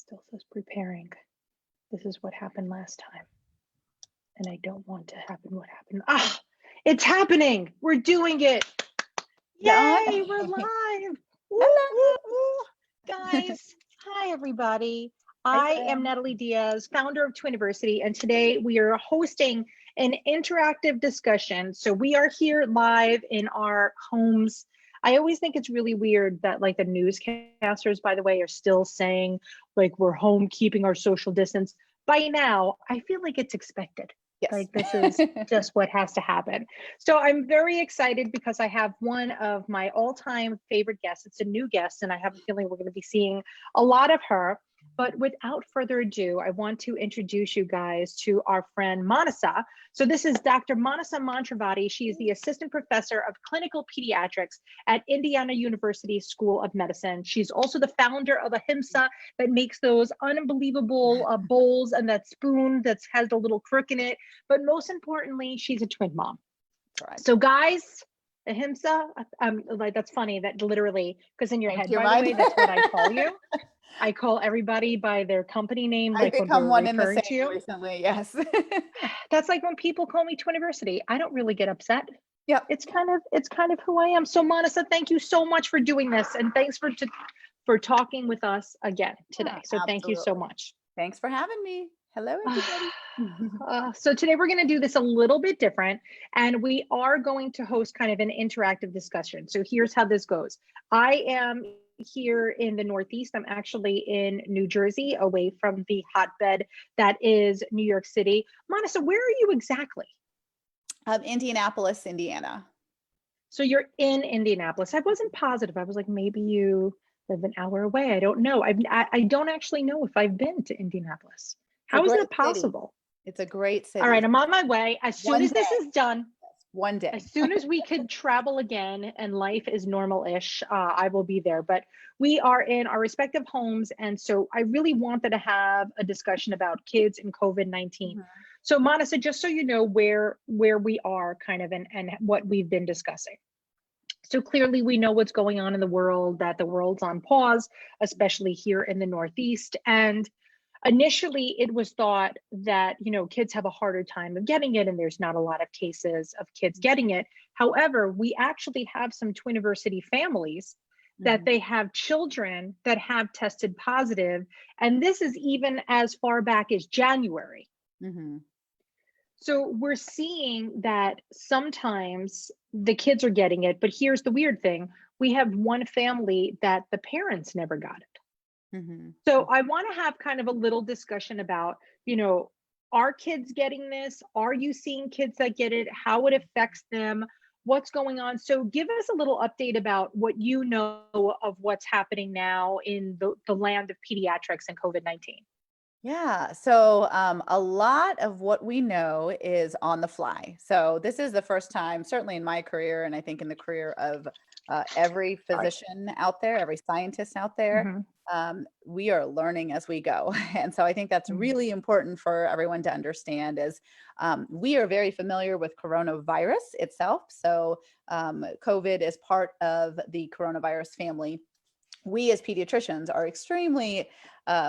Still says preparing. This is what happened last time. And I don't want to happen what happened. Ah, it's happening. We're doing it. Yay, we're live. Woo, woo, woo. Guys, hi everybody. I am Natalie Diaz, founder of Twiniversity, and today we are hosting an interactive discussion. So we are here live in our homes. I always think it's really weird that like the newscasters, by the way, are still saying like we're home keeping our social distance. By now, I feel like it's expected. Yes. Like this is just what has to happen. So I'm very excited because I have one of my all-time favorite guests. It's a new guest, and I have a feeling we're going to be seeing a lot of her. But without further ado, I want to introduce you guys to our friend Manasa. So this is Dr. Manasa Mantravadi. She is the assistant professor of clinical pediatrics at Indiana University School of Medicine. She's also the founder of Ahimsa that makes those unbelievable bowls and that spoon that has the little crook in it. But most importantly, she's a twin mom. That's right. So guys, Ahimsa, like that's funny that literally, because in your head, by the way, that's what I call you. I call everybody by their company name. I've like become one in the to same you. recently, yes. That's like when people call me Twiniversity. I don't really get upset. Yep. It's kind of who I am. So Manasa, thank you so much for doing this, and thanks for talking with us again today. So thank you so much. Thanks for having me. Hello, everybody. So today we're going to do this a little bit different, and we are going to host kind of an interactive discussion. So here's how this goes. I am here in the Northeast. I'm actually in New Jersey, away from the hotbed that is New York City. Manasa, where are you exactly? Indianapolis, Indiana. So you're in Indianapolis. I wasn't positive. I was like, maybe you live an hour away. I don't know. I don't actually know if I've been to Indianapolis. How is that possible? It's a great city. All right, I'm on my way. As soon as this is done, one day. As soon as we could travel again and life is normal-ish, I will be there. But we are in our respective homes. And so I really wanted to have a discussion about kids and COVID-19. Mm-hmm. So Manasa, just so you know where we are kind of and what we've been discussing. So clearly we know what's going on in the world, that the world's on pause, especially here in the Northeast. And initially, it was thought that, kids have a harder time of getting it, and there's not a lot of cases of kids getting it. However, we actually have some Twiniversity families that they have children that have tested positive, and this is even as far back as January. Mm-hmm. So we're seeing that sometimes the kids are getting it, but here's the weird thing. We have one family that the parents never got it. Mm-hmm. So I want to have kind of a little discussion about, are kids getting this? Are you seeing kids that get it? How it affects them? What's going on? So give us a little update about what you know of what's happening now in the land of pediatrics and COVID-19. Yeah, so a lot of what we know is on the fly. So this is the first time, certainly in my career, and I think in the career of every physician out there, every scientist out there, we are learning as we go. And so I think that's really important for everyone to understand is we are very familiar with coronavirus itself. So COVID is part of the coronavirus family. We as pediatricians are extremely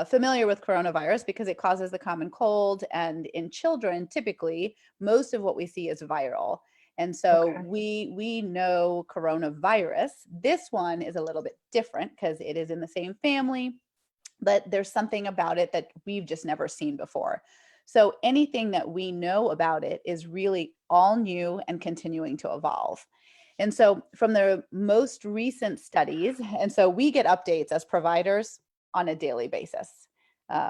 familiar with coronavirus because it causes the common cold. And in children, typically, most of what we see is viral. And so we know coronavirus. This one is a little bit different because it is in the same family, but there's something about it that we've just never seen before. So anything that we know about it is really all new and continuing to evolve. And so from the most recent studies, and so we get updates as providers on a daily basis.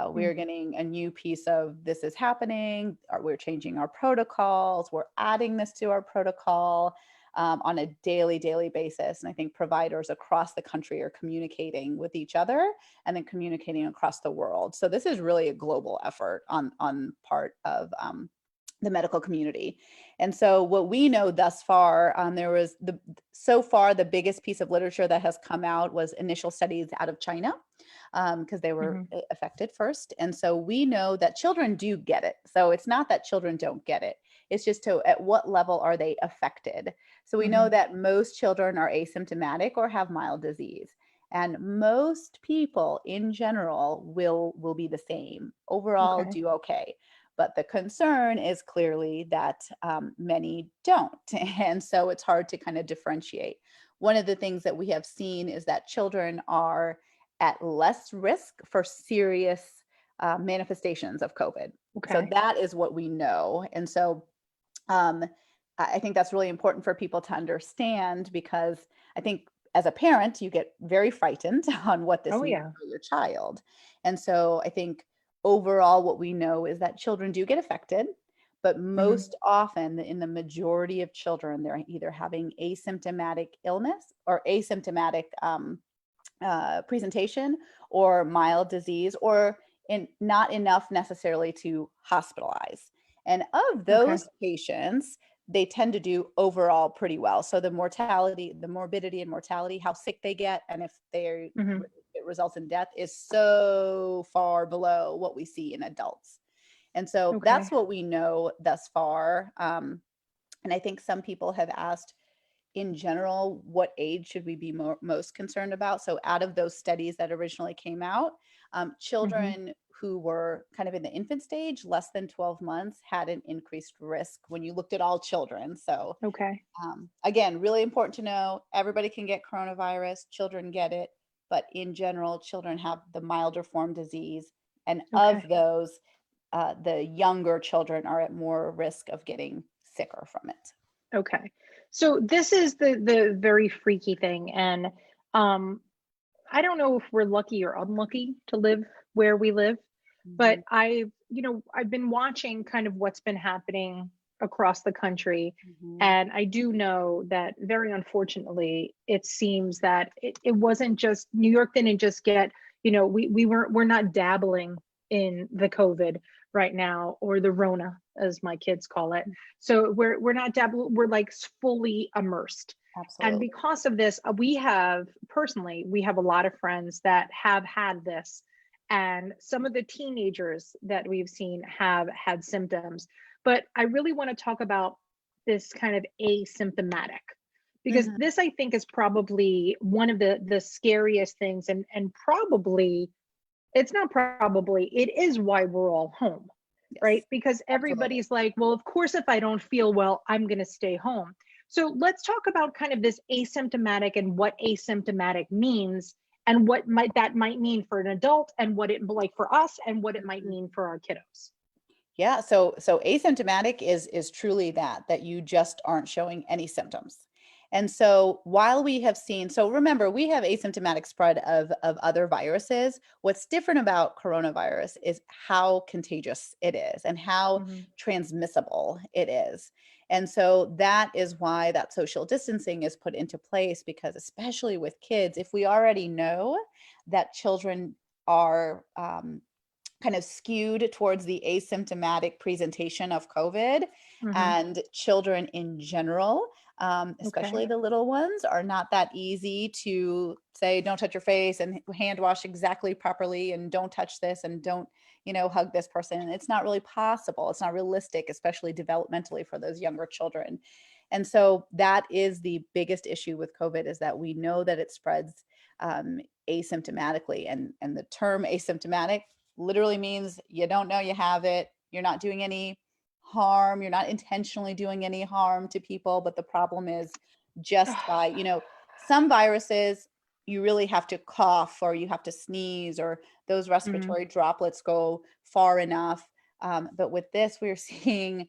We're getting a new piece of this is happening, or we're changing our protocols, we're adding this to our protocol on a daily basis. And I think providers across the country are communicating with each other and then communicating across the world. So this is really a global effort on part of the medical community. And so what we know thus far, so far the biggest piece of literature that has come out was initial studies out of China, because they were affected first. And so we know that children do get it. So it's not that children don't get it. It's just at what level are they affected? So we know that most children are asymptomatic or have mild disease. And most people in general will be the same. Overall, Okay. do okay. But the concern is clearly that many don't. And so it's hard to kind of differentiate. One of the things that we have seen is that children are at less risk for serious manifestations of COVID. So Okay. that is what we know. And so um, I think that's really important for people to understand, because I think as a parent, you get very frightened on what this Oh means yeah. for your child. And so I think overall, what we know is that children do get affected, but Hmm. most often, in the majority of children, they're either having asymptomatic illness or asymptomatic presentation, or mild disease, or not enough necessarily to hospitalize. And of Okay. those patients, they tend to do overall pretty well. So the mortality, the morbidity and mortality, how sick they get, and if Hmm. it results in death, is so far below what we see in adults. And so that's Okay. what we know thus far. And I think some people have asked, in general, what age should we be most concerned about? So out of those studies that originally came out, Hmm. children who were kind of in the infant stage, less than 12 months, had an increased risk when you looked at all children. So Okay. again, really important to know, everybody can get coronavirus, children get it, but in general, children have the milder form disease. And of Okay. those, the younger children are at more risk of getting sicker from it. Okay. So this is the very freaky thing, and um, I don't know if we're lucky or unlucky to live where we live, but Mhm, I've been watching kind of what's been happening across the country. mhm. And I do know that very unfortunately, it seems that it wasn't just New York didn't just get, we're not dabbling in the COVID right now, or the Rona, as my kids call it. So we're not dabbling, we're like fully immersed. And Absolutely. because of this, we have a lot of friends that have had this. And some of the teenagers that we've seen have had symptoms. But I really want to talk about this kind of asymptomatic, because Mhm. this, I think, is probably one of the scariest things, and probably, it's not probably, it is why we're all home, right? Yes, Because absolutely. everybody's like, well, of course, if I don't feel well, I'm going to stay home. So let's talk about kind of this asymptomatic and what asymptomatic means, and what might mean for an adult, and what it like for us, and what it might Mhm. mean for our kiddos. Yeah, so asymptomatic is truly that you just aren't showing any symptoms. And so while we have seen, so remember, we have asymptomatic spread of other viruses. What's different about coronavirus is how contagious it is and how Hmm. transmissible it is. And so that is why that social distancing is put into place, because especially with kids, if we already know that children are kind of skewed towards the asymptomatic presentation of COVID, Hmm. and children in general, especially Okay. the little ones, are not that easy to say, don't touch your face and hand wash exactly properly, and don't touch this, and don't, hug this person. It's not really possible. It's not realistic, especially developmentally for those younger children. And so that is the biggest issue with COVID, is that we know that it spreads um, asymptomatically, and the term asymptomatic literally means you don't know you have it. You're not doing any harm. You're not intentionally doing any harm to people. But the problem is, just by, some viruses, you really have to cough, or you have to sneeze, or those Hmm. respiratory droplets go far enough. But with this, we're seeing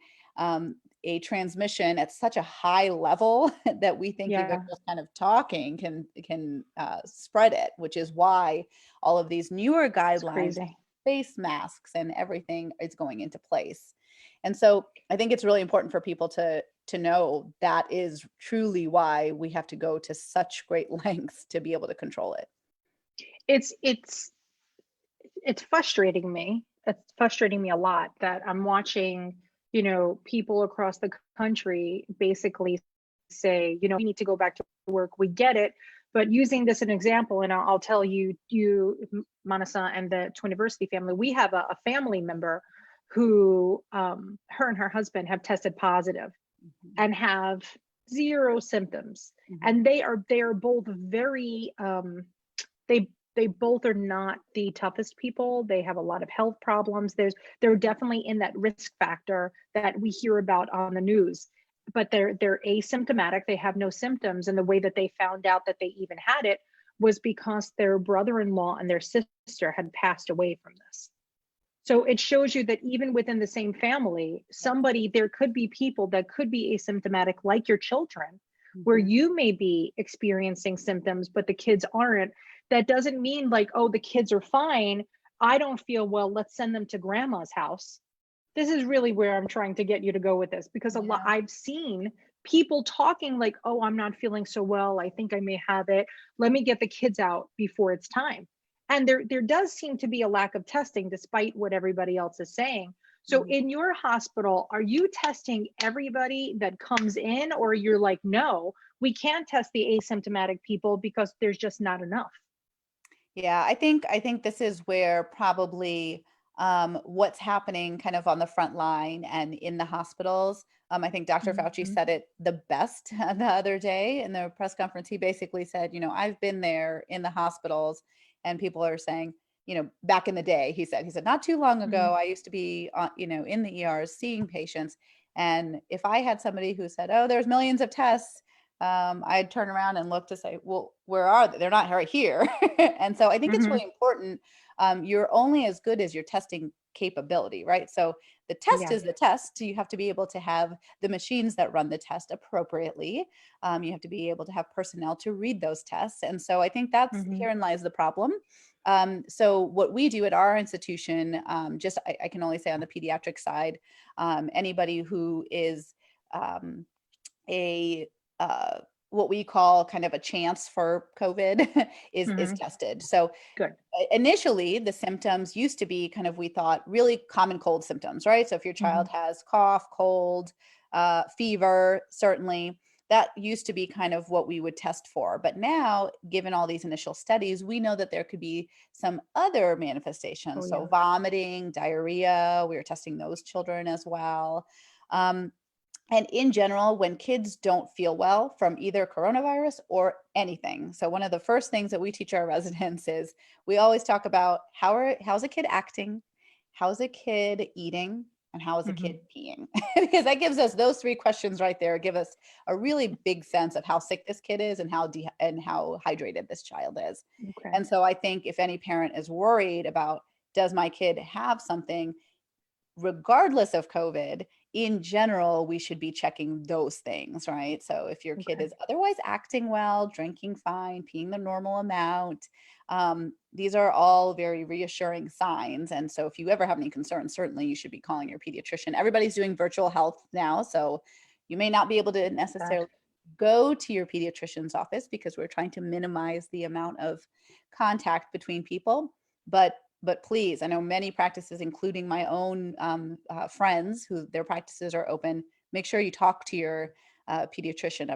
a transmission at such a high level that we think even Yeah, just kind of talking can spread it, which is why all of these newer it's guidelines, crazy. face masks and everything, is going into place. And so I think it's really important for people to know that is truly why we have to go to such great lengths to be able to control it. It's frustrating me. It's frustrating me a lot that I'm watching, people across the country basically say, we need to go back to work. We get it. But using this as an example, and I'll tell you, Manasa, and the Twiniversity family, we have a family member who, her and her husband have tested positive Mhm, and have zero symptoms. mhm, And they are both very, they both are not the toughest people. They have a lot of health problems. They're definitely in that risk factor that we hear about on the news, but they're asymptomatic. They have no symptoms, and the way that they found out that they even had it was because their brother-in-law and their sister had passed away from this. So it shows you that even within the same family, there could be people that could be asymptomatic, like your children, where you may be experiencing symptoms, but the kids aren't. That doesn't mean like, oh, the kids are fine. I don't feel well. Let's send them to grandma's house. This is really where I'm trying to get you to go with this, because Yeah. I've seen people talking like, oh, I'm not feeling so well. I think I may have it. Let me get the kids out before it's time. And there does seem to be a lack of testing despite what everybody else is saying. So Mhm. in your hospital, are you testing everybody that comes in, or you're like, no, we can't test the asymptomatic people because there's just not enough? Yeah, I think this is where probably what's happening kind of on the front line and in the hospitals. I think Dr. Fauci Mhm. said it the best the other day in the press conference. He basically said, I've been there in the hospitals, and people are saying, back in the day, he said, not too long Mhm. ago, I used to be, in the ERs seeing patients, and if I had somebody who said, oh, there's millions of tests, I'd turn around and look to say, well, where are they? They're not right here. And so I think it's Mhm. really important. You're only as good as your testing capability, right? So the test Yeah. is the test. So you have to be able to have the machines that run the test appropriately. You have to be able to have personnel to read those tests. And so I think that's Mhm. herein lies the problem. So what we do at our institution, I can only say on the pediatric side, anybody who is um, a uh, what we call kind of a chance for COVID is Mhm. tested. So Good. initially, the symptoms used to be kind of, we thought, really common cold symptoms, right? So if your child Mhm. has cough, cold, fever, certainly that used to be kind of what we would test for. But now, given all these initial studies, we know that there could be some other Oh manifestations. So yeah. vomiting, diarrhea, we were testing those children as well. Um, and in general, when kids don't feel well from either coronavirus or anything. So one of the first things that we teach our residents is we always talk about how's a kid acting, how's a kid eating, and how is a Mhm. kid peeing? Because that gives us those three questions right there, give us a really big sense of how sick this kid is and how hydrated this child is. Okay. And so I think if any parent is worried about, does my kid have something, regardless of COVID, in general, we should be checking those things, right? So if your kid Okay. is otherwise acting well, drinking fine, peeing the normal amount, these are all very reassuring signs. And so if you ever have any concerns, certainly you should be calling your pediatrician. Everybody's doing virtual health now, so you may not be able to That. necessarily go to your pediatrician's office because we're trying to minimize the amount of contact between people. But please, I know many practices, including my own friends who their practices are open. Make sure you talk to your pediatrician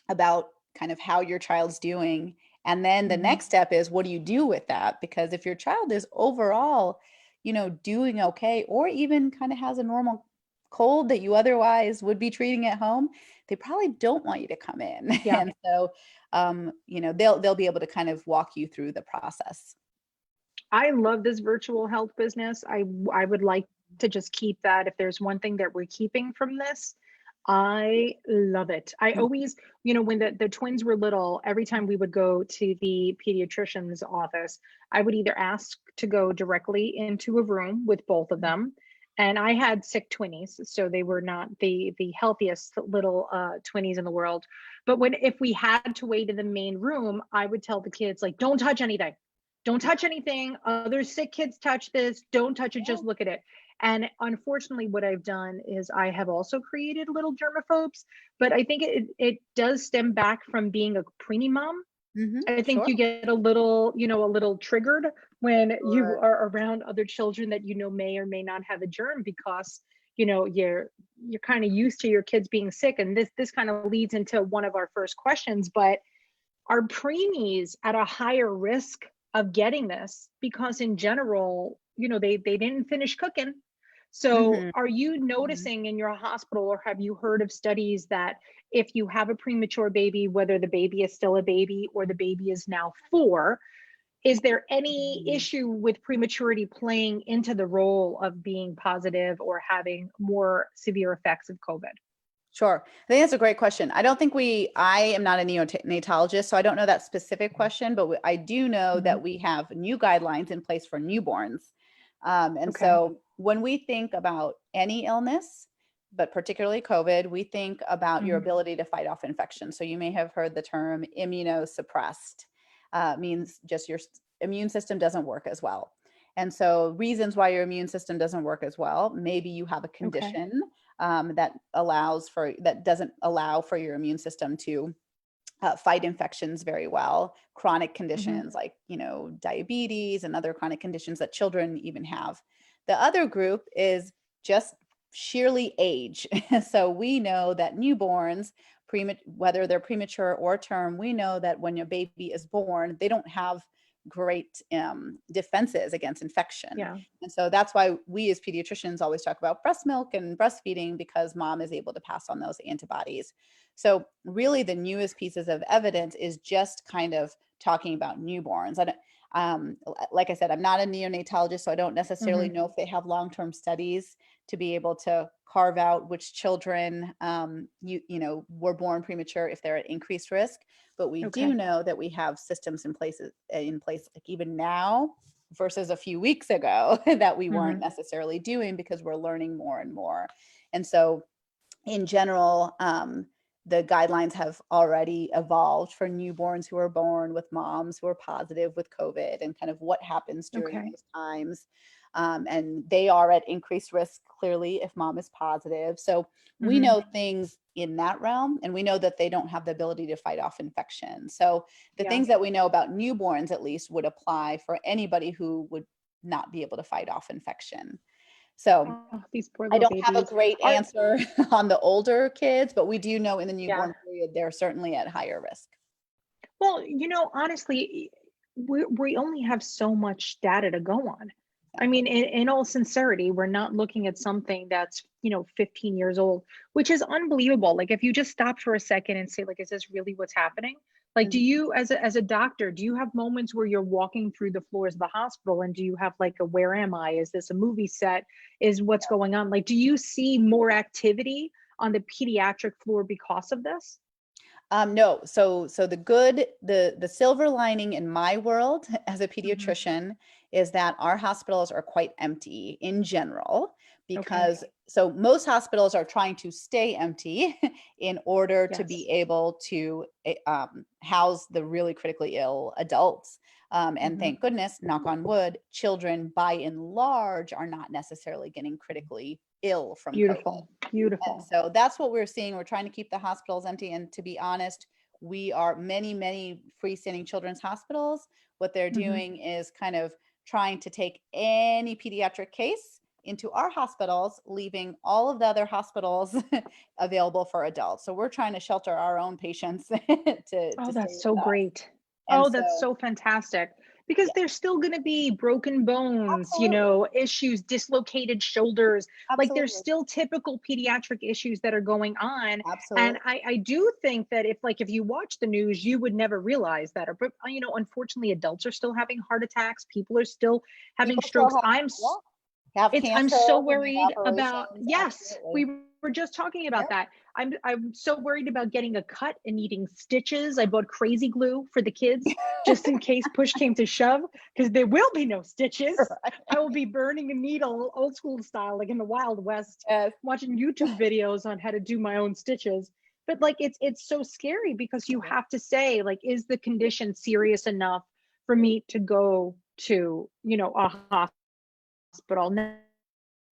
about kind of how your child's doing. And then the Mhm. next step is, what do you do with that? Because if your child is overall, doing okay, or even kind of has a normal cold that you otherwise would be treating at home, they probably don't want you to come in. Yeah. And so, they'll be able to kind of walk you through the process. I love this virtual health business. I would like to just keep that. If there's one thing that we're keeping from this, I love it. I always, when the twins were little, every time we would go to the pediatrician's office, I would either ask to go directly into a room with both of them. And I had sick twinnies, so they were not the healthiest little twinnies in the world. But if we had to wait in the main room, I would tell the kids like, don't touch anything, don't touch anything. Other sick kids touch this. Don't touch it. Yeah. Just look at it. And unfortunately, what I've done is I have also created little germaphobes, but I think it does stem back from being a preemie mom. I think Sure. you get a little triggered when you Sure. are around other children that may or may not have a germ, because you're kind of used to your kids being sick. And this kind of leads into one of our first questions, but are preemies at a higher risk of getting this because in general, they didn't finish cooking, So Mhm. are you Mhm. noticing in your hospital, or have you heard of studies that if you have a premature baby, whether the baby is still a baby or the baby is now 4, is there any Mhm. issue with prematurity playing into the role of being positive or having more severe effects of COVID? Sure. I think that's a great question. I am not a neonatologist, so I don't know that specific question, but I do know Mhm. that we have new guidelines in place for newborns. And Okay. so when we think about any illness, but particularly COVID, we think about your Mhm. ability to fight off infection. So you may have heard the term immunosuppressed, means just your immune system doesn't work as well. And so reasons why your immune system doesn't work as well, maybe you have a Okay. condition that doesn't allow for your immune system to fight infections very well. Chronic Mhm. conditions like diabetes and other chronic conditions that children even have. The other group is just sheerly age. So we know that newborns, whether they're premature or term, we know that when your baby is born, they don't have great defenses against infection. Yeah. And so that's why we as pediatricians always talk about breast milk and breastfeeding, because mom is able to pass on those antibodies. So really the newest pieces of evidence is just kind of talking about newborns. Like I said, I'm not a neonatologist, so I don't necessarily Mhm. know if they have long-term studies to be able to carve out which children were born premature if they're at increased risk. But we do Okay. know that we have systems in place like even now versus a few weeks ago that we weren't Mhm. necessarily doing because we're learning more and more. And so in general, the guidelines have already evolved for newborns who are born with moms who are positive with COVID and kind of what happens during Okay. those times. And they are at increased risk, clearly, if mom is positive. So we Mhm. know things in that realm, and we know that they don't have the ability to fight off infection. So the Yeah. things that we know about newborns, at least, would apply for anybody who would not be able to fight off infection. So Oh, these poor I little don't have a babies. great Are answer on the older kids, but we do know in the Yeah. newborn period, they're certainly at higher risk. Well, honestly, we only have so much data to go on. I Exactly. mean, in all sincerity, we're not looking at something that's, 15 years old, which is unbelievable. Like, if you just stop for a second and say, like, is this really what's happening? Like, do Mhm. you, as a doctor, do you have moments where you're walking through the floors of the hospital and do you have like a where am I? Is this a movie set? Is what's going on? Like, do you see more activity on the pediatric floor because of this? No. So the silver lining in my world as a Hmm. pediatrician is that our hospitals are quite empty in general, Okay. because so most hospitals are trying to stay empty in order to Yes. be able to house the really critically ill adults. And Hmm. thank goodness, knock on wood, children by and large are not necessarily getting critically ill from COVID. Beautiful. And Beautiful. so that's what we're seeing. We're trying to keep the hospitals empty. And to be honest, we are many freestanding children's hospitals. What they're Hmm. doing is kind of trying to take any pediatric case into our hospitals, leaving all of the other hospitals available for adults. So we're trying to shelter our own patients to Oh, stay that's so with us. great. And Oh, that's so, so fantastic. Because yeah, there's still going to be broken bones, absolutely. issues, dislocated shoulders. Like, there's Absolutely. still typical pediatric issues that are going on. And Absolutely. I do think that if you watch the news, you would never realize that. But, unfortunately, adults are still having heart attacks. People are still having People still strokes. have I'm cancer so who need worried about, operations. yes, Absolutely. we were just talking about Yep. that. I'm so worried about getting a cut and needing stitches. I bought crazy glue for the kids just in case push came to shove, because there will be no stitches. I will be burning a needle old school style, like in the Wild West, Yes. watching YouTube videos on how to do my own stitches. But like, it's so scary because you have to say, like, is the condition serious enough for me to go to, a hospital?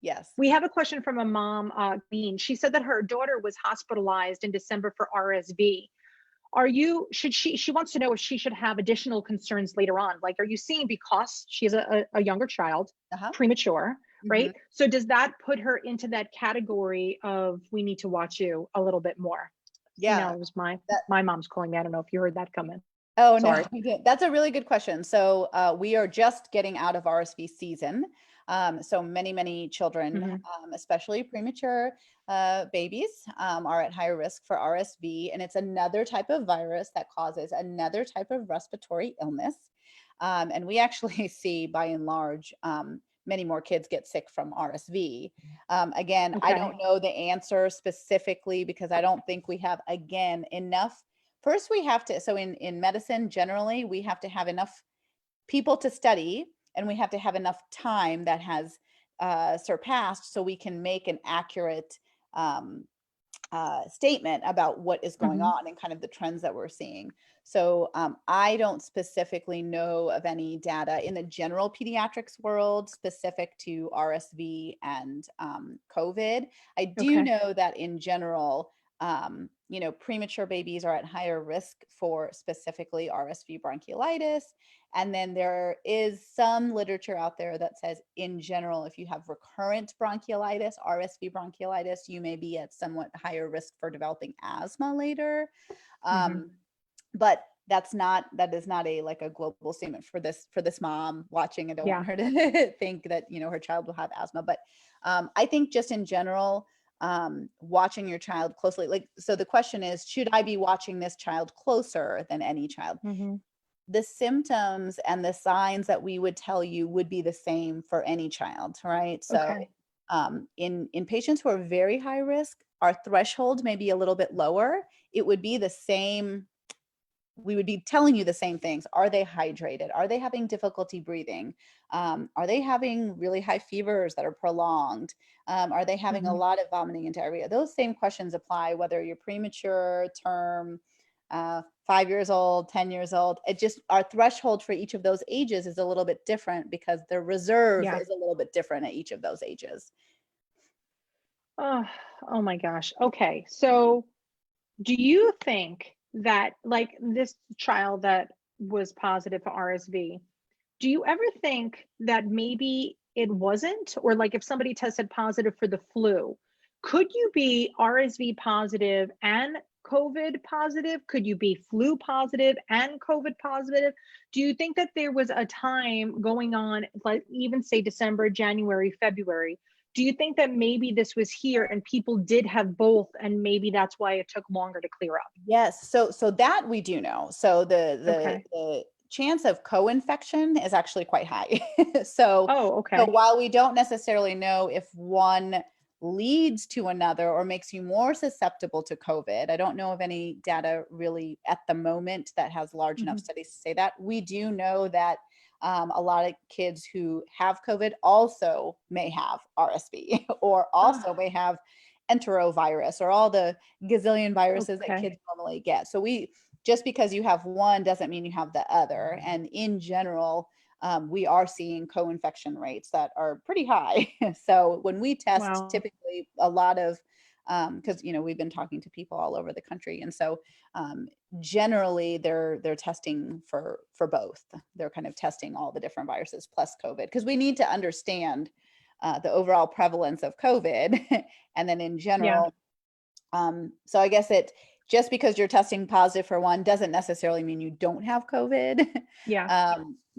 Yes. We have a question from a mom, Bean. She said that her daughter was hospitalized in December for RSV. She wants to know if she should have additional concerns later on. Like, are you seeing, because she's a younger child, Uh-huh. premature, Mhm. right? So does that put her into that category of we need to watch you a little bit more? Yeah. It was That my mom's calling me. I don't know if you heard that come in. Oh, no, Sorry. we didn't. That's a really good question. So, we are just getting out of RSV season. So many children, especially premature babies, are at higher risk for RSV. And it's another type of virus that causes another type of respiratory illness. And we actually see, by and large, many more kids get sick from RSV. Again, I don't know the answer specifically because I don't think we have, again, enough. First, we have to, so in medicine, generally, we have to have enough people to study, and we have to have enough time that has surpassed so we can make an accurate statement about what is going on and kind of the trends that we're seeing. So I don't specifically know of any data in the general pediatrics world specific to RSV and COVID. I do know that in general, premature babies are at higher risk for specifically RSV bronchiolitis. And then there is some literature out there that says, in general, if you have recurrent bronchiolitis, RSV bronchiolitis, you may be at somewhat higher risk for developing asthma later. But that is not a global statement for this mom watching. I don't want her to think that, her child will have asthma. But I think just in general, watching your child closely, so the question is, should I be watching this child closer than any child? The symptoms and the signs that we would tell you would be the same for any child, right? So in patients who are very high risk, our threshold may be a little bit lower. It would be the same. We would be telling you the same things. Are they hydrated? Are they having difficulty breathing? Are they having really high fevers that are prolonged? Are they having a lot of vomiting and diarrhea? Those same questions apply whether you're premature, term, 5 years old, 10 years old. It just, our threshold for each of those ages is a little bit different because the reserve is a little bit different at each of those ages. Oh my gosh. Okay. So do you think that, like, this child that was positive for RSV, do you ever think that maybe it wasn't, or like if somebody tested positive for the flu, could you be RSV positive and COVID positive? Could you be flu positive and COVID positive? Do you think that there was a time going on, like even say December, January, February? Do you think that maybe this was here and people did have both, and maybe that's why it took longer to clear up? Yes. So that we do know. So the chance of co-infection is actually quite high. So while we don't necessarily know if one leads to another or makes you more susceptible to COVID, I don't know of any data really at the moment that has large enough studies to say that. We do know that a lot of kids who have COVID also may have RSV or also may have enterovirus or all the gazillion viruses that kids normally get. So just because you have one doesn't mean you have the other. And in general, we are seeing co-infection rates that are pretty high. So when we test, typically a lot of, because we've been talking to people all over the country, and so generally they're testing for both. They're kind of testing all the different viruses plus COVID, because we need to understand the overall prevalence of COVID, and then in general. So I guess just because you're testing positive for one doesn't necessarily mean you don't have COVID.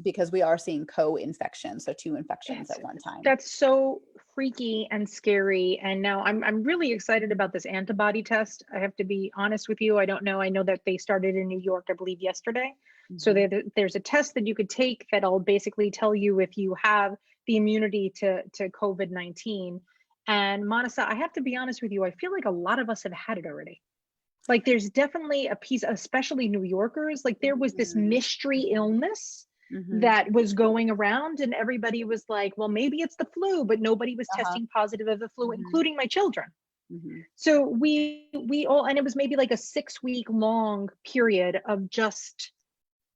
Because we are seeing co-infection, so two infections at one time. That's so freaky and scary. And now I'm really excited about this antibody test. I have to be honest with you. I don't know. I know that they started in New York, I believe, yesterday. So there's a test that you could take that'll basically tell you if you have the immunity to COVID-19. And Manasa, I have to be honest with you, I feel like a lot of us have had it already. Like there's definitely a piece, especially New Yorkers, like there was this mystery illness that was going around, and everybody was like, well, maybe it's the flu, but nobody was testing positive of the flu, including my children. So we all, and it was maybe like a 6-week long period of just,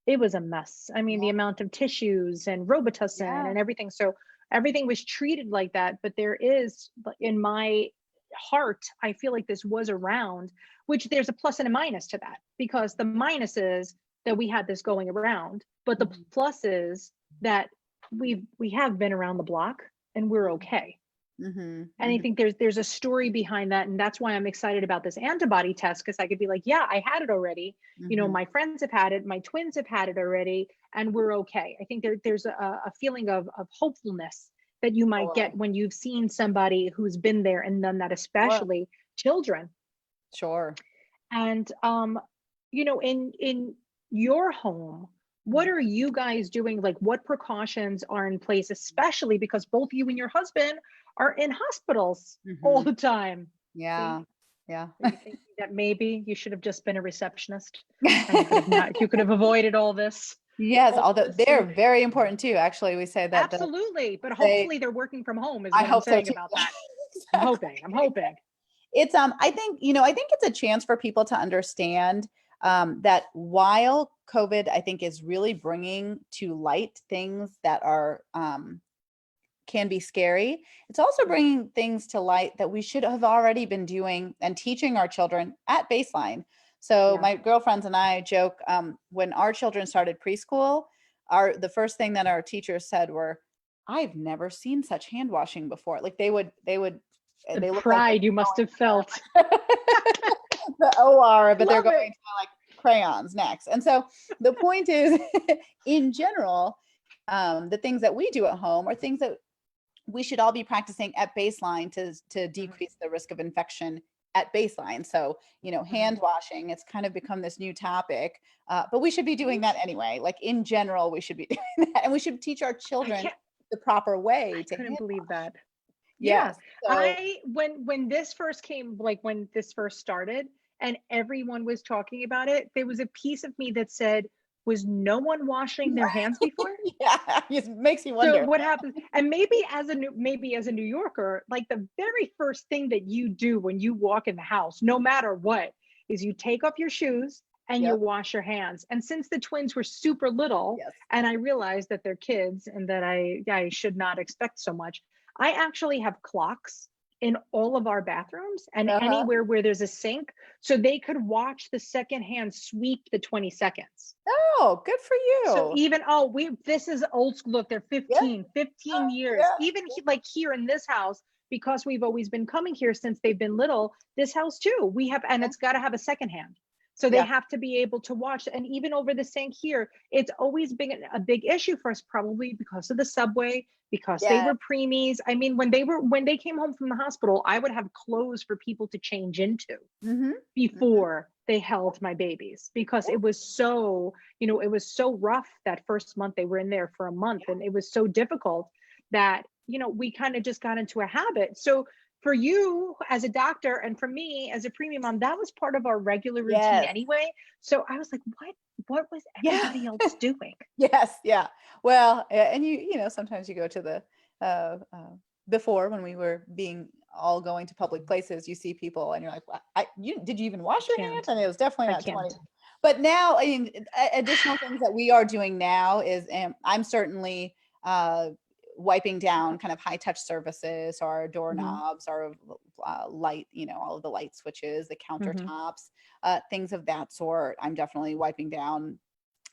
it was a mess. I mean, the amount of tissues and Robitussin and everything. So everything was treated like that. But there is, in my heart, I feel like this was around, which there's a plus and a minus to that, because the minus is that we had this going around, but the plus is that we have been around the block and we're okay. And I think there's a story behind that, and that's why I'm excited about this antibody test, because I could be like, yeah, I had it already. My friends have had it, my twins have had it already, and we're okay. I think there's a feeling of hopefulness that you might Totally. get when you've seen somebody who's been there and done that, Sure. especially children. Sure. And in your home, what Mhm. are you guys doing? Like, what precautions are in place, especially because both you and your husband are in hospitals all Mhm. the time? Yeah. See, Yeah. are you thinking that maybe you should have just been a receptionist and you could have avoided Yes, all although this they're and very important too. Actually, we say that absolutely. But they hopefully they're working from home is I what I'm hope so saying too. about that. I'm Exactly. hoping. I'm hoping. It's I think, I think it's a chance for people to understand that while COVID, I think, is really bringing to light things that are can be scary, it's also bringing things to light that we should have already been doing and teaching our children at baseline. So Yeah. my girlfriends and I joke, when our children started preschool, the first thing that our teachers said were, "I've never seen such hand washing before." Like The they look like pride you must have felt. they're going to the OR, but they're Love going it. to like crayons next. And so the point is, in general, the things that we do at home are things that we should all be practicing at baseline to Mhm, decrease the risk of infection at baseline. So, mhm. hand washing, it's kind of become this new topic, but we should be doing that anyway. Like in general, we should be doing that, and we should teach our I children can't the proper I way to couldn't hand believe wash. that. Yeah. Yes. So, When this first came, like when this first started and everyone was talking about it, there was a piece of me that said, was no one washing their hands before? yeah, it makes you So wonder. what happens? And maybe as a New Yorker, like the very first thing that you do when you walk in the house, no matter what, is you take off your shoes and you Yep. wash your hands. And since the twins were super little, Yes. and I realized that they're kids and that I should not expect so much, I actually have clocks in all of our bathrooms and Uh-huh. anywhere where there's a sink, so they could watch the second hand sweep the 20 seconds. Oh, good for So you. even we this is old school. Look, they're Yeah. 15 years. Yeah. Even like here in this house, because we've always been coming here since they've been little, this house too. We have, and Yeah. it's got to have a second hand. So they Yeah. have to be able to watch. And even over the sink here, it's always been a big issue for us, probably because of the subway, because they Yeah. were preemies. I mean, when they came home from the hospital, I would have clothes for people to change into Mm-hmm. Mm-hmm. before they held my babies, because Yeah. it was so rough that first month. They were in there for a month and it was so difficult that we kind of just got into a habit. So for you as a doctor and for me as a preemie mom, that was part of our regular routine Yes. anyway. So I was like, what was Yeah. everybody else doing? Yes, yeah. Well, and sometimes you go to the before when we were being all going to public places, you see people and you're like, "What? Did you even I wash your hands?" can't. And it was definitely I not 20. can't. But now, I mean, additional things that we are doing now is I'm certainly wiping down kind of high touch surfaces, our Hmm. doorknobs, our light, all of the light switches, the Hmm. countertops, things of that sort. I'm definitely wiping down,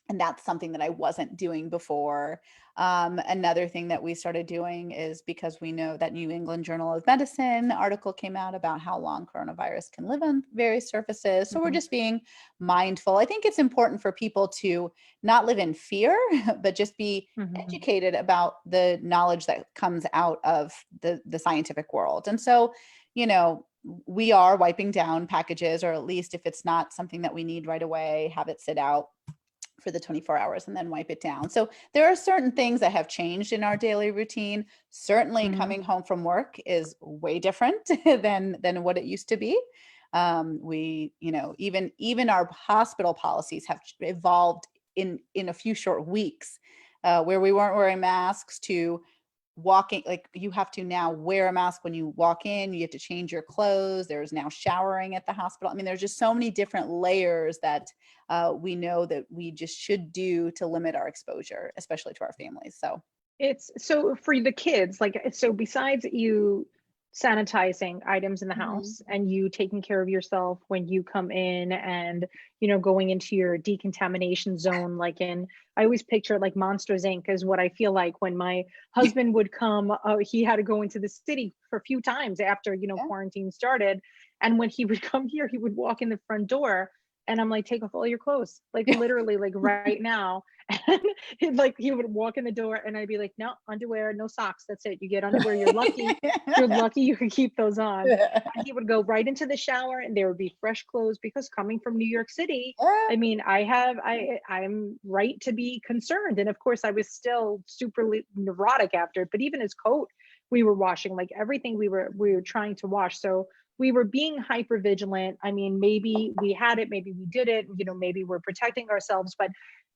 and that's something that I wasn't doing before. Another thing that we started doing is, because we know that New England Journal of Medicine article came out about how long coronavirus can live on various surfaces. So we're Hmm. just being mindful. I think it's important for people to not live in fear, but just be Hmm. educated about the knowledge that comes out of the scientific world. And so, we are wiping down packages, or at least if it's not something that we need right away, have it sit out for the 24 hours and then wipe it down. So there are certain things that have changed in our daily routine. Certainly Hmm. coming home from work is way different than what it used to be. We, even our hospital policies have evolved in a few short weeks, where we weren't wearing masks to walking, like you have to now wear a mask when you walk in, you have to change your clothes, there's now showering at the hospital. I mean, there's just so many different layers that we know that we just should do to limit our exposure, especially to our families. So It's so for the kids, like, so besides you sanitizing items in the mhm. house and you taking care of yourself when you come in and, going into your decontamination zone, I always picture like Monsters Inc. is what I feel like when my husband would come. He had to go into the city for a few times after, Yeah. quarantine started. And when he would come here, he would walk in the front door and I'm like, take off all your clothes, like Yeah. literally, like right now. And like he would walk in the door and I'd be like, no underwear, no socks. That's it. You get underwear. You're lucky. You're lucky you can keep those on. And he would go right into the shower and there would be fresh clothes because coming from New York City, I mean, I'm right to be concerned. And of course I was still super neurotic after it, but even his coat, we were washing, like everything we were trying to wash. So we were being hyper vigilant. I mean, maybe we had it, maybe we did it, maybe we're protecting ourselves, but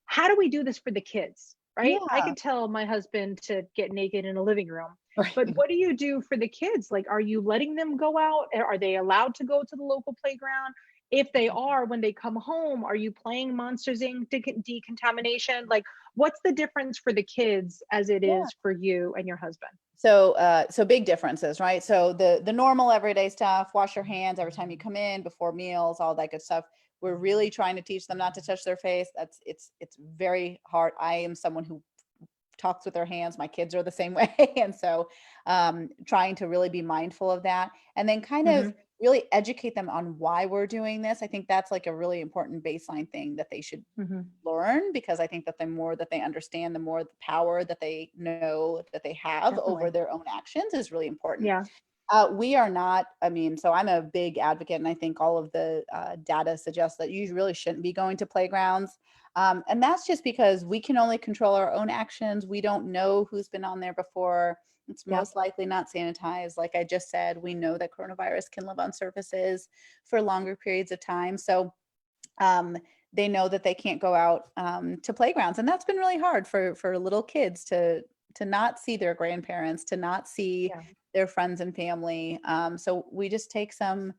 how do we do this for the kids? Right? I Yeah. could tell my husband to get naked in a living room, but Right. what do you do for the kids? Like, are you letting them go out? Are they allowed to go to the local playground? If they are, when they come home, are you playing Monsters Inc. Decontamination? Like, what's the difference for the kids as it Yeah. is for you and your husband? So big differences, right? So the normal everyday stuff, wash your hands every time you come in, before meals, all that good stuff. We're really trying to teach them not to touch their face. It's very hard. I am someone who talks with their hands. My kids are the same way. And so trying to really be mindful of that, and then kind of Hmm. really educate them on why we're doing this. I think that's like a really important baseline thing that they should Hmm. learn, because I think that the more that they understand, the more the power that they know that they have over Definitely. their own actions is really important. Yeah. We are not, I mean, so I'm a big advocate, and I think all of the data suggests that you really shouldn't be going to playgrounds. And that's just because we can only control our own actions. We don't know who's been on there before. It's Yeah. most likely not sanitized. Like I just said, we know that coronavirus can live on surfaces for longer periods of time. So um, they know that they can't go out to playgrounds, and that's been really hard for little kids to not see their grandparents, to not see Yeah. their friends and family. So we just take some.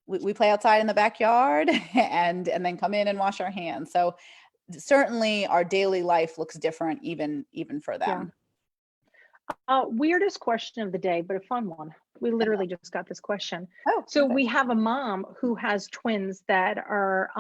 We play outside in the backyard and then come in and wash our hands. So certainly our daily life looks different even for Yeah. them. Weirdest question of the day, but a fun one. We literally just got this question. Oh, So okay. we have a mom who has twins that are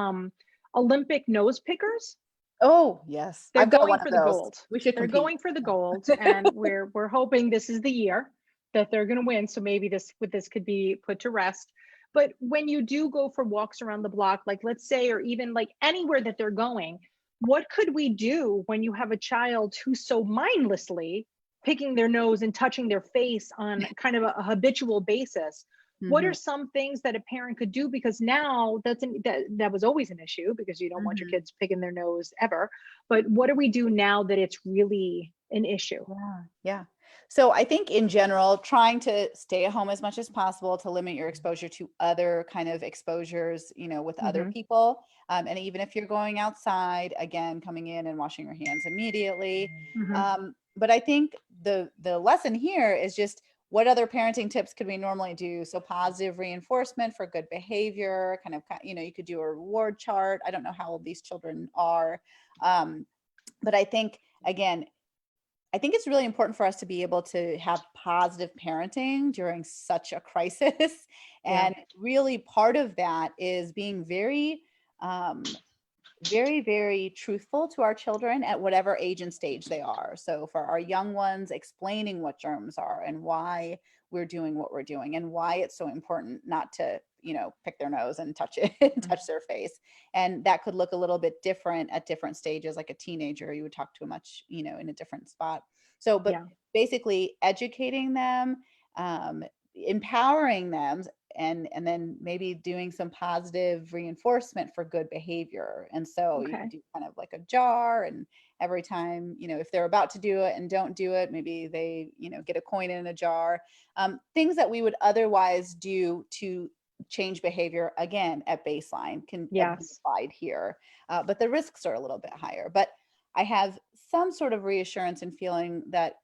Olympic nose pickers. Oh, yes. They're I've got going one of for the those. gold. We should They're compete. going for the gold, and we're hoping this is the year that they're going to win. So maybe this could be put to rest. But when you do go for walks around the block, like let's say, or even like anywhere that they're going, what could we do when you have a child who's so mindlessly picking their nose and touching their face on kind of a habitual basis? What are Mhm, some things that a parent could do? Because now that was always an issue because you don't want your mhm. kids picking their nose ever. But what do we do now that it's really an issue? Yeah, yeah. So I think in general, trying to stay at home as much as possible to limit your exposure to other kind of exposures, with other Hmm. people. And even if you're going outside, again, coming in and washing your hands immediately. Hmm. But I think the lesson here is just, what other parenting tips could we normally do? So positive reinforcement for good behavior, you could do a reward chart. I don't know how old these children are. Um, but I think it's really important for us to be able to have positive parenting during such a crisis. Yeah. And really part of that is being very, very, very truthful to our children at whatever age and stage they are. So for our young ones, explaining what germs are and why we're doing what we're doing and why it's so important not to, pick their nose and touch it, Mhm. touch their face. And that could look a little bit different at different stages. Like a teenager, you would talk to a much, in a different spot. So, but Yeah. basically educating them, empowering them, and then maybe doing some positive reinforcement for good behavior. And so you could Okay. do kind of like a jar, and every time, if they're about to do it and don't do it, maybe they, get a coin in a jar. Things that we would otherwise do to change behavior, again, at baseline can be Yes. applied here. But the risks are a little bit higher. But I have some sort of reassurance and feeling that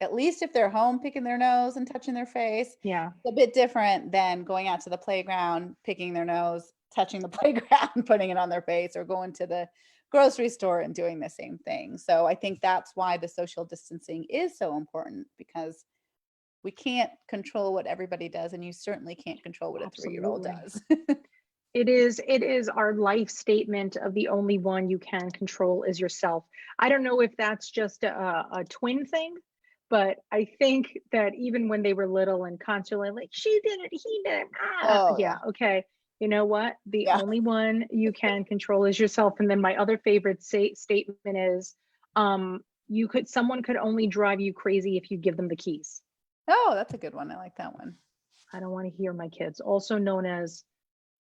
at least if they're home picking their nose and touching their face, Yeah. it's a bit different than going out to the playground, picking their nose, touching the playground, putting it on their face, or going to the grocery store and doing the same thing. So I think that's why the social distancing is so important, because we can't control what everybody does, and you certainly can't control what a 3-year-old Absolutely. does. It is our life statement of the only one you can control is yourself. I don't know if that's just a twin thing, but I think that even when they were little and constantly like, she did it, he did it, Oh yeah, yeah. okay. You know what? The Yeah. only one you can control is yourself. And then my other favorite statement is, someone could only drive you crazy if you give them the keys. Oh, that's a good one. I like that one. I don't want to hear my kids, also known as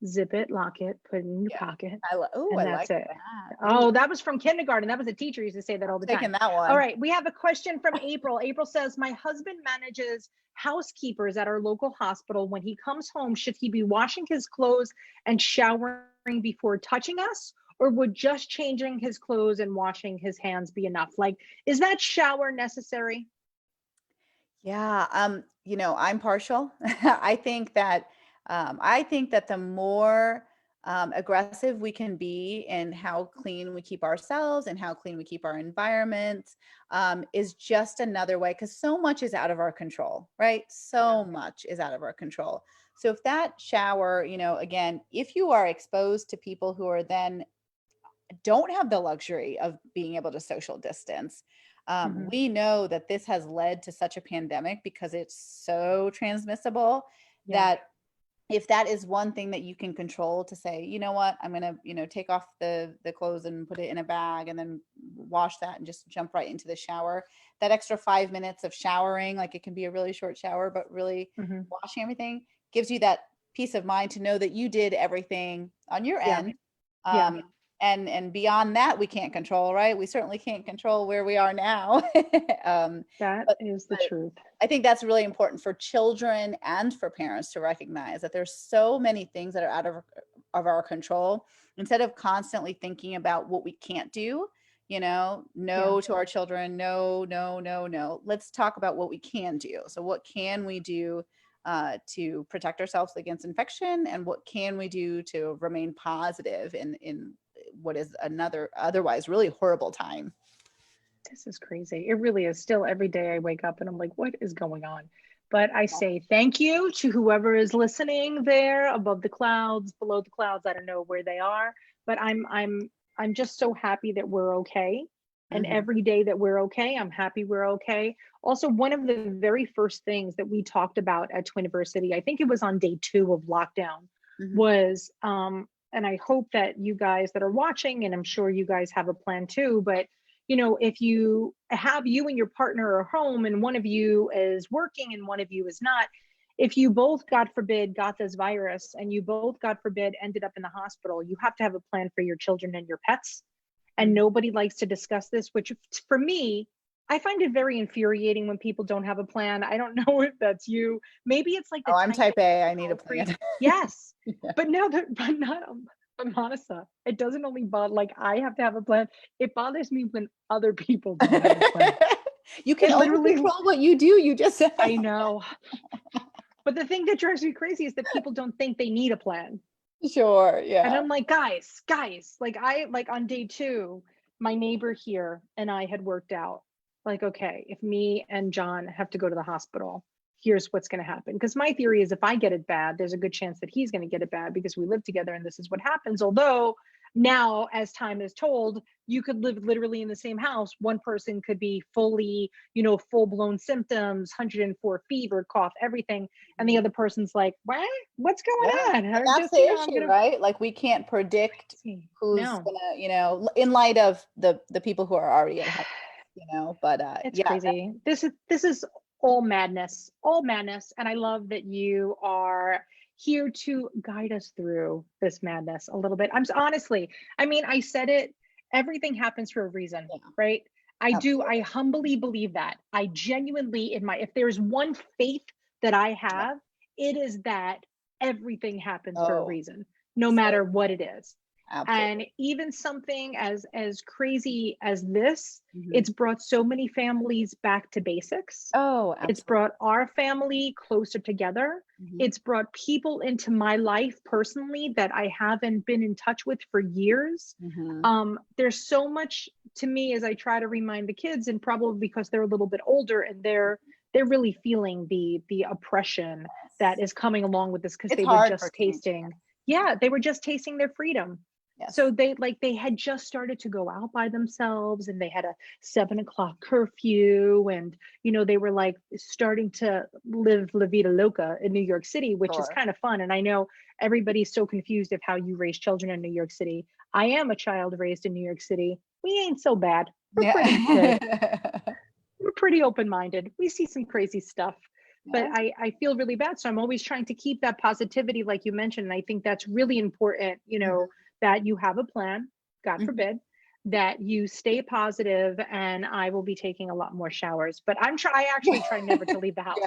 zip it, lock it, put it in your Yeah. pocket, Oh, and I that's like it. that. Oh, that was from kindergarten. That was a teacher used to say that all the time. Taking that one. All right, we have a question from April. April says, my husband manages housekeepers at our local hospital. When he comes home, should he be washing his clothes and showering before touching us? Or would just changing his clothes and washing his hands be enough? Like, is that shower necessary? Yeah, I'm partial. I think that the more aggressive we can be in how clean we keep ourselves and how clean we keep our environment is just another way, because so much is out of our control, right? So much is out of our control. So if that shower, again, if you are exposed to people who are then don't have the luxury of being able to social distance. We know that this has led to such a pandemic because it's so transmissible that if that is one thing that you can control, to say, you know what, I'm going to, take off the clothes and put it in a bag and then wash that and just jump right into the shower. That extra 5 minutes of showering, like it can be a really short shower, but really washing everything gives you that peace of mind to know that you did everything on your end. Yeah. And beyond that, we can't control, right? We certainly can't control where we are now. That is the truth. I think that's really important for children and for parents to recognize that there's so many things that are out of our control. Instead of constantly thinking about what we can't do, no to our children, no. Let's talk about what we can do. So what can we do to protect ourselves against infection, and what can we do to remain positive in what is another otherwise really horrible time? This is crazy. It really is. Still every day I wake up and I'm like, what is going on? But I say thank you to whoever is listening there above the clouds, below the clouds. I don't know where they are, but I'm just so happy that we're okay. And every day that we're okay, I'm happy we're okay. Also, one of the very first things that we talked about at Twiniversity, I think it was on day 2 of lockdown, was and I hope that you guys that are watching, and I'm sure you guys have a plan too, but if you have you and your partner are home and one of you is working and one of you is not, if you both, God forbid, got this virus and you both, God forbid, ended up in the hospital, you have to have a plan for your children and your pets. And nobody likes to discuss this, which for me, I find it very infuriating when people don't have a plan. I don't know if that's you. Maybe it's like I'm type A. I need a plan. Yes, but no, but not. But Manasa, it doesn't only bother, like I have to have a plan. It bothers me when other people don't have a plan. You can only control what you do. You just said. I know. But the thing that drives me crazy is that people don't think they need a plan. Sure. Yeah. And I'm like, guys, like on day 2, my neighbor here and I had worked out, like, okay, if me and John have to go to the hospital, here's what's going to happen. Because my theory is if I get it bad, there's a good chance that he's going to get it bad because we live together and this is what happens. Although now, as time is told, you could live literally in the same house. One person could be fully, full blown symptoms, 104 fever, cough, everything. And the other person's like, what? What's going on? And that's the issue, right? Like we can't predict who's gonna, in light of the people who are already at home, but it's crazy. This is all madness. And I love that you are here to guide us through this madness a little bit. Honestly, I said it, everything happens for a reason, right? I humbly believe that. I genuinely, if there's one faith that I have, it is that everything happens for a reason, no matter what it is. Absolutely. And even something as crazy as this, it's brought so many families back to basics. Absolutely. It's brought our family closer together. It's brought people into my life personally that I haven't been in touch with for years. There's so much to me as I try to remind the kids, and probably because they're a little bit older and they're really feeling the oppression that is coming along with this, because they were just tasting. Yeah, they were just tasting their freedom. Yes. So they had just started to go out by themselves, and they had a 7 o'clock curfew, and they were like starting to live La Vida Loca in New York City, which is Sure. kind of fun. And I know everybody's so confused of how you raise children in New York City. I am a child raised in New York City. We ain't so bad. We're pretty good. Yeah. We're pretty open-minded. We see some crazy stuff, but Yeah. I feel really bad. So I'm always trying to keep that positivity, like you mentioned. And I think that's really important, that you have a plan, God Mhm. forbid, that you stay positive, and I will be taking a lot more showers. But I actually try never to leave the Yeah. house.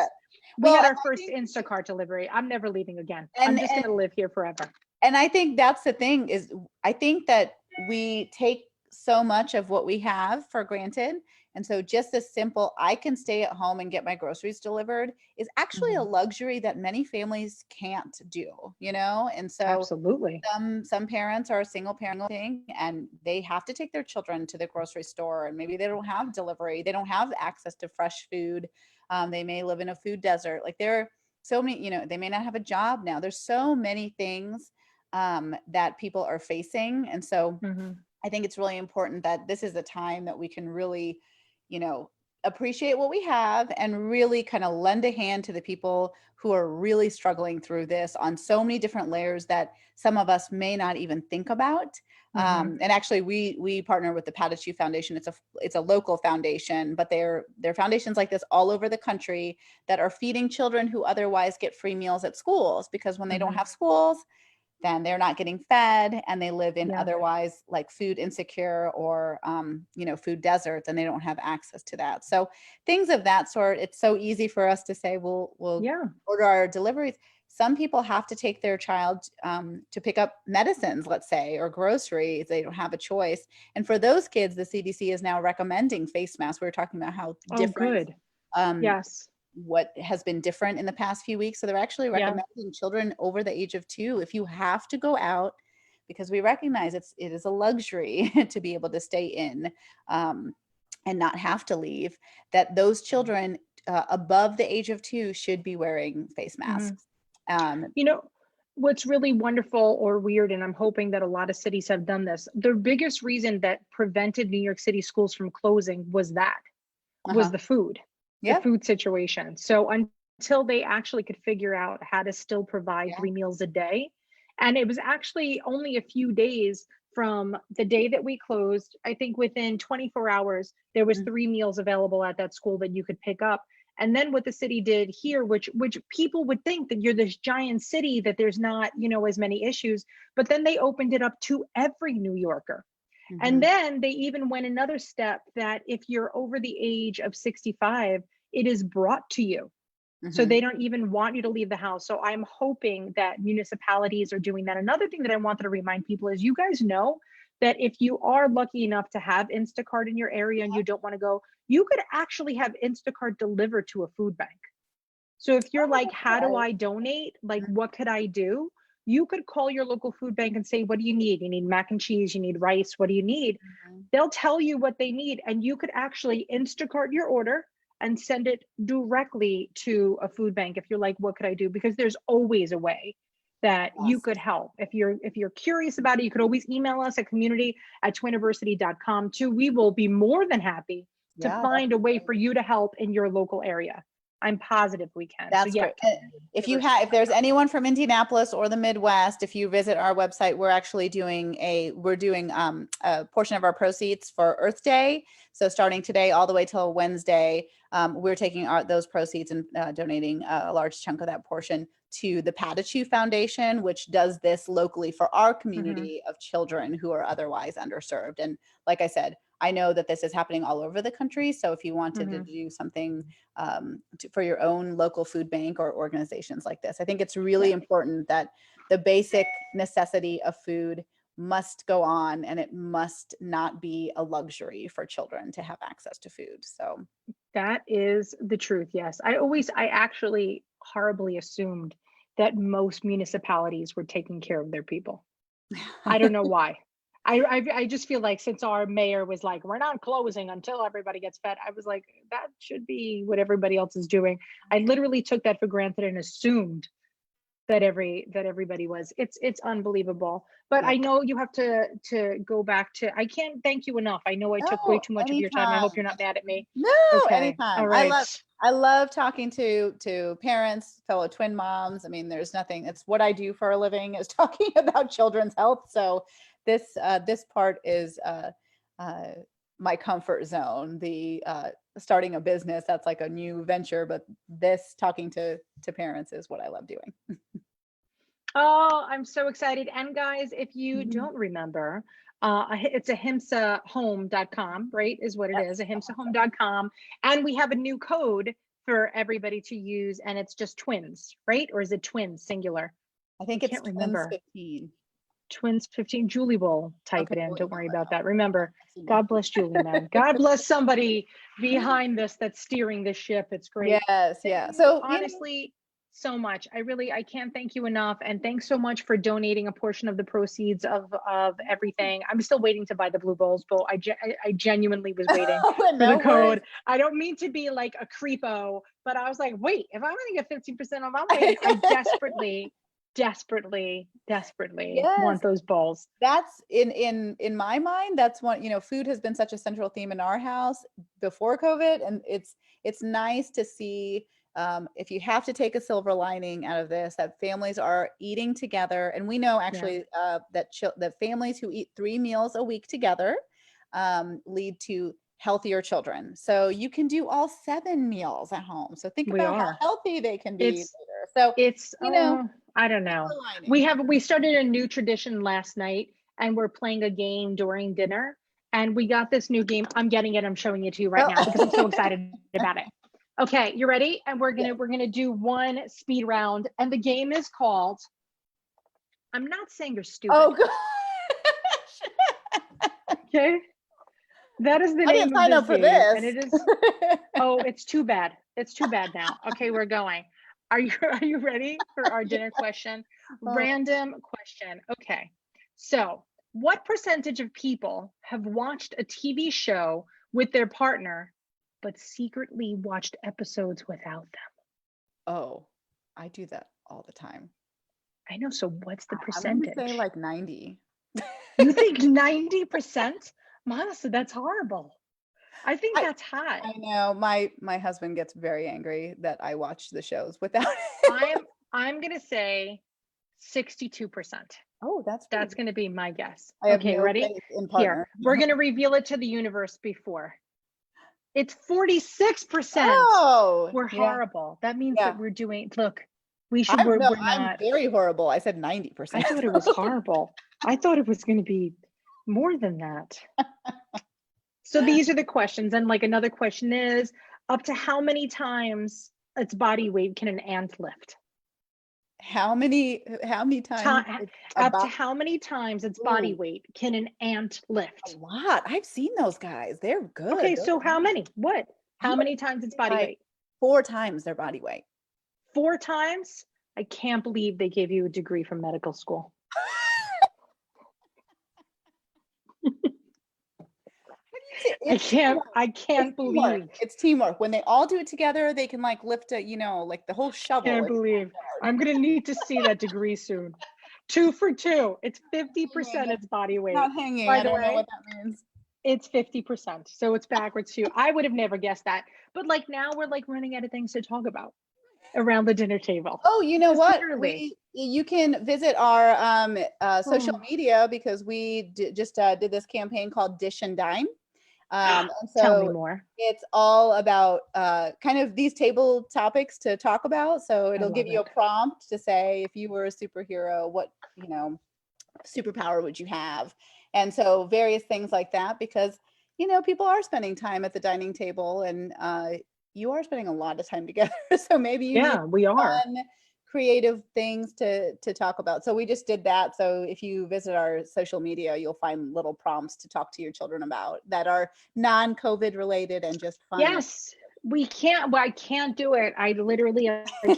We Well, had and our I first think Instacart delivery. I'm never leaving again. I'm and just and gonna live here forever. and I think that's the thing is I think that we take so much of what we have for granted. And so just a simple, I can stay at home and get my groceries delivered is actually a Mhm. luxury that many families can't do. And so Absolutely. some parents are single parenting and they have to take their children to the grocery store and maybe they don't have delivery. They don't have access to fresh food. They may live in a food desert. Like there are so many, they may not have a job now. There's so many things that people are facing. And so Mhm. I think it's really important that this is a time that we can really, you know, appreciate what we have and really kind of lend a hand to the people who are really struggling through this on so many different layers that some of us may not even think about. Mhm. And actually, we partner with the Pediatrician Foundation. It's a local foundation, but they're foundations like this all over the country that are feeding children who otherwise get free meals at schools because when they don't Mhm. have schools, then they're not getting fed and they live in Yeah. otherwise like food insecure or food deserts and they don't have access to that. So things of that sort. It's so easy for us to say we'll Yeah. order our deliveries. Some people have to take their child to pick up medicines, let's say, or groceries. They don't have a choice. And for those kids, the CDC is now recommending face masks. We were talking about how Oh, different good. um, Yes. what has been different in the past few weeks. So they're actually Yeah. recommending children over the age of 2, if you have to go out, because we recognize it is a luxury to be able to stay in um, and not have to leave, that those children above the age of 2 should be wearing face Mhm. masks. Um, You know, what's really wonderful or weird, and I'm hoping that a lot of cities have done this, the biggest reason that prevented New York City schools from closing was uh-huh. the Yep. food situation. So until they actually could figure out how to still provide Yeah. 3 meals a day, and it was actually only a few days from the day that we closed, I think within 24 hours, there was Mm. 3 meals available at that school that you could pick up. And then what the city did here, which people would think that you're this giant city, that there's not, as many issues, but then they opened it up to every New Yorker. And Mhm. then they even went another step, that if you're over the age of 65, it is brought to you. So Mhm. they don't even want you to leave the house. So I'm hoping that municipalities are doing that. Another thing that I wanted to remind people is, you guys know that if you are lucky enough to have Instacart in your area and you don't want to go, you could actually have Instacart delivered to a food bank. So if you're Oh, like, that's how do good. I donate? Like, Mhm. what could I do? You could call your local food bank and say, what do you need? You need mac and cheese, you need rice, what do you need? Mhm. They'll tell you what they need, and you could actually Instacart your order and send it directly to a food bank if you're like, what could I do? Because there's always a way that you Yes. could help. If you're curious about it, you could always email us at community@twiniversity.com too. We will be more than happy to Yeah, that'd find a be way great. for you to help in your local area. I'm positive we can. So That's yeah, great. If there's community@twiniversity.com. anyone from Indianapolis or the Midwest, if you visit our website, we're doing a portion of our proceeds for Earth Day. So starting today all the way till Wednesday, we're taking those proceeds and donating a large chunk of that portion to the Pediatrician Foundation, which does this locally for our Mhm. community of children who are otherwise underserved. And like I said, I know that this is happening all over the country. So if you wanted to Mhm. do something for your own local food bank or organizations like this. I think it's really Yeah. important that the basic necessity of food must go on and it must not be a luxury for children to have access to food. So, That is the truth. Yes. I actually horribly assumed that most municipalities were taking care of their people. I don't know why. I just feel like, since our mayor was like, we're not closing until everybody gets fed, I was like, that should be what everybody else is doing. I literally took that for granted and assumed that everybody was. It's unbelievable. But Yeah. I know you have to go back to. I can't thank you enough. I know I took way No, too much of your time. I hope anytime. you're not mad at me. No, Okay. anytime. All right. I love talking to parents, fellow twin moms. I mean, there's nothing, it's what I do for a living is talking about children's health. So this part is my comfort zone. The starting a business, that's like a new venture, but this talking to parents is what I love doing. Oh, I'm so excited. And guys, if you Mhm. don't remember, it's ahimsahome.com, right? Is what it Yes. is, ahimsahome.com. And we have a new code for everybody to use, and it's just twins, right? Or is it twins singular? I think I it's can't twins remember. 15. Twins 15. Julie will type Okay, it in. we'll Don't email worry it about out. that. Remember, I've seen God it. bless Julie, man. God bless somebody behind this that's steering the ship. It's great. Yes, Thank yeah. you, So, honestly, so much. I can't thank you enough. And thanks so much for donating a portion of the proceeds of everything. I'm still waiting to buy the Blue Bowls, but I genuinely was waiting for the no worries. code. I don't mean to be like a creepo, but I was like, wait, if I'm going to get 15% off, I'm waiting. I desperately Yes, want those bowls. that's in my mind, that's one, food has been such a central theme in our house before COVID, and it's nice to see, if you have to take a silver lining out of this, that families are eating together. And we know actually that families who eat 3 meals a week together lead to healthier children. So you can do all 7 meals at home. So think We about how are. healthy they can be It's later. So, it's silver I don't know. lining. We started a new tradition last night, and we're playing a game during dinner, and we got this new game. I'm getting it. I'm showing it to you right now because I'm so excited about it. Okay, you ready? And we're gonna do one speed round, and the game is called. I'm not saying you're stupid. Oh gosh. Okay. That is the I name didn't of sign this up for game, this. and it is. Oh, it's too bad. It's too bad now. Okay, we're going. Are you ready for our dinner question? Random question. Okay. So, what percentage of people have watched a TV show with their partner, but secretly watched episodes without them? Oh, I do that all the time. I know. So, what's the I'm going to say percentage? like 90. You think 90%? Manasa, that's horrible. I think I, that's high. I know my husband gets very angry that I watch the shows without I'm gonna say 62%. Oh, That's gonna be my guess. I have Okay, no ready? faith in Here, partner. we're gonna reveal it to the universe before. It's 46%. Oh, We're yeah, horrible. That means yeah. that we're doing, look, we're I'm not. very horrible. I said I 90%. thought it was horrible. I thought it was gonna be more than that. So these are the questions. And like another question is, up to how many times its body weight can an ant lift? How many times? It's Up to about how many times its body weight can an ant a lift? lot. I've seen those guys. They're good. Okay, Those so are how nice. many? What? I'm How gonna many times its say body like weight? 4 times their body weight. 4 times? I can't believe they gave you a degree from medical school. I can't believe. It's teamwork. When they all do it together, they can like lift like the whole shovel. Can't believe. I'm gonna need to see that degree soon. 2 for 2. It's 50% its body weight. Not hanging. By I the don't know way, what that means. it's 50%. So it's backwards too. I would have never guessed that. But like now we're like running out of things to talk about around the dinner table. Oh, you know Just what? literally. You can visit our social Oh. media because we just did this campaign called Dish and Dine. And Tell me so more. it's all about kind of these table topics to talk about. So it'll give you a prompt to say, if you were a superhero, what, superpower would you have? And so various things like that, because, people are spending time at the dining table, and you are spending a lot of time together. So maybe you need We are. fun, creative things to talk about. So we just did that. So if you visit our social media, you'll find little prompts to talk to your children about that are non-COVID related and just fun. Yes, we can't. Well, I can't do it. I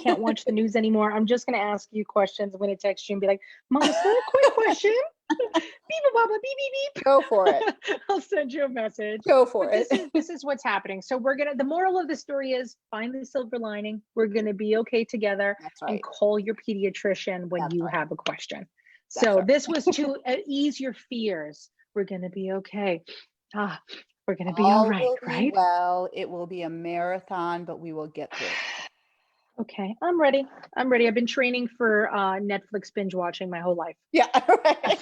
can't watch the news anymore. I'm just going to ask you questions. I'm going to text you and be like, Mom, is there a quick question? Beep, baba, beep, beep, beep. Go for it. I'll send you a message. Go for But it. this is what's happening. So the moral of the story is find the silver lining. We're gonna be okay together, That's and right. call your pediatrician when That's you right. have a question. That's So right. this was to ease your fears. We're gonna be okay. Ah, we're gonna be all All right, will be right? well. It will be a marathon, but we will get through it. Okay, I'm ready. I'm ready. I've been training for Netflix binge watching my whole life. Yeah, right. I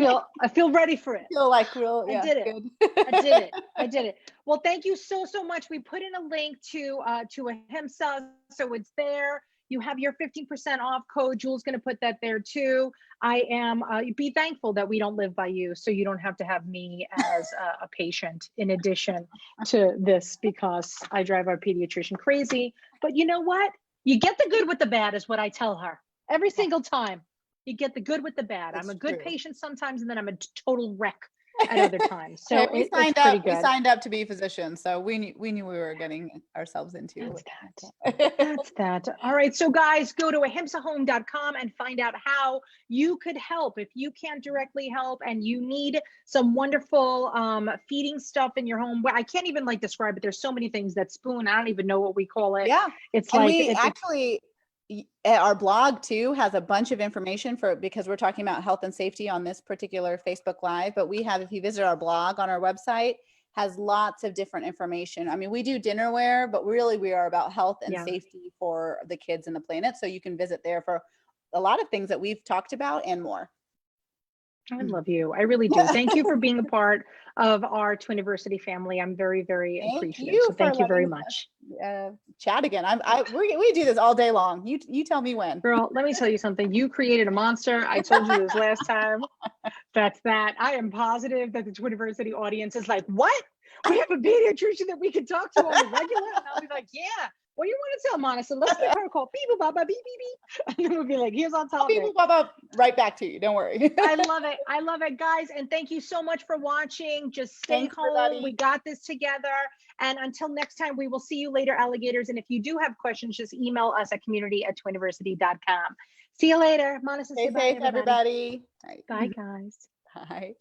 feel ready for it. Feel like real, I yeah, did it. good. I did it. I did it. Well, thank you so much. We put in a link to Ahimsa, so it's there. You have your 15% off code. Jules going to put that there too. I am. Be thankful that we don't live by you, so you don't have to have me as a patient in addition to this, because I drive our pediatrician crazy. But you know what? You get the good with the bad, is what I tell her every single time. You get the good with the bad. I'm It's a good true. patient sometimes, and then I'm a total wreck at other times. So Hey, we it's signed pretty up. good. We signed up to be physicians, so we knew we were getting ourselves into. That's that. All right. So guys, go to ahimsahome.com and find out how you could help. If you can't directly help and you need some wonderful feeding stuff in your home. Well, I can't even like describe it. There's so many things. That spoon, I don't even know what we call it. Yeah, It's and like we actually our blog too has a bunch of information because we're talking about health and safety on this particular Facebook Live. But we have, if you visit our blog on our website, has lots of different information. I mean, we do dinnerware, but really we are about health and safety for the kids and the planet. So you can visit there for a lot of things that we've talked about and more. I love you. I really do. Thank you for being a part of our Twiniversity family. I'm very, very appreciative. So thank you very much. Chat again. We do this all day long. You tell me when. Girl, let me tell you something. You created a monster. I told you this last time. That's that. I am positive that the Twiniversity audience is like, what? We have a pediatrician that we can talk to on the regular? And I'll be like, yeah. What do you want to tell Manasa? Let's give her a call. Beep, baba, beep, beep, beep. And then we'll be like, here's on top. Beep, baba, right back to you. Don't worry. I love it. I love it, guys. And thank you so much for watching. Just stay home. Everybody. We got this together. And until next time, we will see you later, alligators. And if you do have questions, just email us at community@twiniversity.com. See you later. Manasa, stay safe, everybody. Bye, guys. Bye.